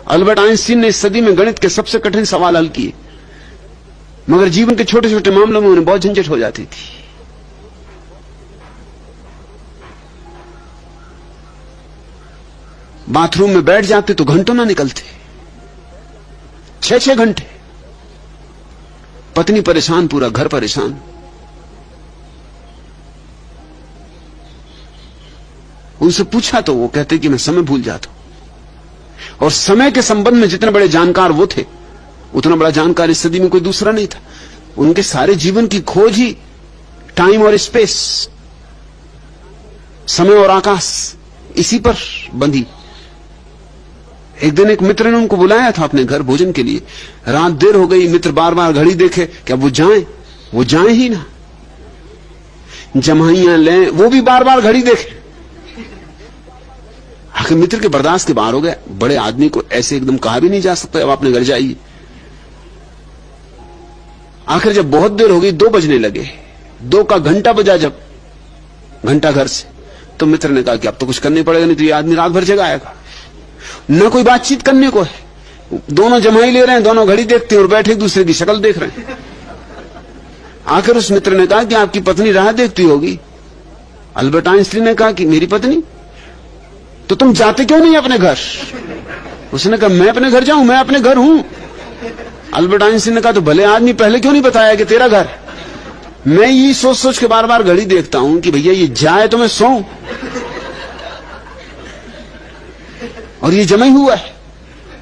Albert Einstein ने इस सदी में गणित के सबसे कठिन सवाल हल किए, मगर जीवन के छोटे छोटे मामलों में उन्हें बहुत झंझट हो जाती थी। बाथरूम में बैठ जाते तो घंटों ना निकलते, 6-6 घंटे। पत्नी परेशान, पूरा घर परेशान। उनसे पूछा तो वो कहते कि मैं समय भूल जाता हूं। और समय के संबंध में जितने बड़े जानकार वो थे, उतना बड़ा जानकार इस सदी में कोई दूसरा नहीं था। उनके सारे जीवन की खोज ही टाइम और स्पेस, समय और आकाश, इसी पर बंधी। एक दिन एक मित्र ने उनको बुलाया था अपने घर भोजन के लिए। रात देर हो गई, मित्र बार बार घड़ी देखे कि अब वो जाएं ही ना, जमाइयां लें, वो भी बार बार घड़ी देखे। आखिर मित्र के बर्दाश्त के बाहर हो गया। बड़े आदमी को ऐसे एकदम कहा भी नहीं जा सकता अब अपने घर जाइए। आखिर जब बहुत देर हो गई, 2 बजने लगे, 2 का घंटा बजा जब घंटा घर से, तो मित्र ने कहा कि अब तो कुछ करने पड़ेगा, नहीं तो ये आदमी रात भर जगाएगा। न कोई बातचीत करने को है, दोनों जमाई ले रहे हैं, दोनों घड़ी देखते हैं और बैठे एक दूसरे की शक्ल देख रहे हैं। आखिर उस मित्र ने कहा कि आपकी पत्नी राह देखती होगी। अल्बर्ट आइंस्टीन ने कहा कि मेरी पत्नी, तो तुम जाते क्यों नहीं अपने घर? उसने कहा मैं अपने घर जाऊं, मैं अपने घर हूं। अल्बर्ट आइंस्टीन ने कहा तो भले आदमी, पहले क्यों नहीं बताया कि तेरा घर? मैं ये सोच सोच के बार बार घड़ी देखता हूं कि भैया ये जाए तो मैं सोऊं, और ये जमा ही हुआ है।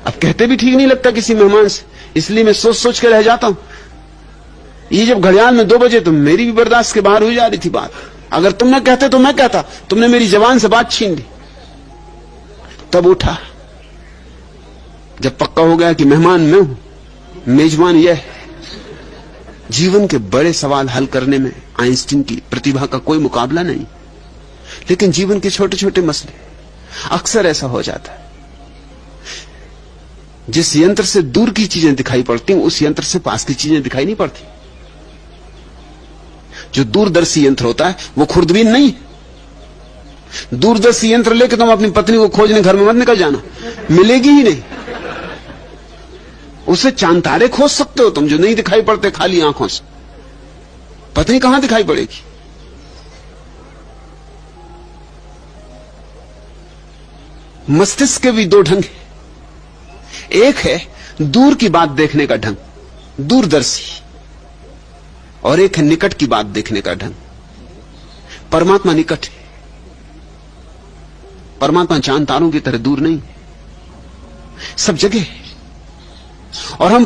अब कहते भी ठीक नहीं लगता किसी मेहमान से, इसलिए मैं सोच सोच के रह जाता हूं। ये जब घड़ियाल में 2 बजे, तो मेरी भी बर्दाश्त के बाहर हो जा रही थी बात। अगर तुम न कहते तो मैं कहता, तुमने मेरी जबान से बात छीन ली। तब उठा, जब पक्का हो गया कि मेहमान मैं हूं, मेजबान यह है। जीवन के बड़े सवाल हल करने में आइंस्टीन की प्रतिभा का कोई मुकाबला नहीं, लेकिन जीवन के छोटे छोटे मसले अक्सर ऐसा हो जाता है। जिस यंत्र से दूर की चीजें दिखाई पड़ती हैं, उस यंत्र से पास की चीजें दिखाई नहीं पड़ती। जो दूरदर्शी यंत्र होता है वो खुर्दबीन नहीं है। दूरदर्शी यंत्र लेकर तुम अपनी पत्नी को खोजने घर में मत निकल जाना, मिलेगी ही नहीं। उसे चांद तारे खोज सकते हो तुम, जो नहीं दिखाई पड़ते खाली आंखों से। पत्नी कहां दिखाई पड़ेगी? मस्तिष्क के भी 2 ढंग हैं। एक है दूर की बात देखने का ढंग, दूरदर्शी, और एक है निकट की बात देखने का ढंग। परमात्मा निकट है। परमात्मा चांद तारों की तरह दूर नहीं, सब जगह है। और हम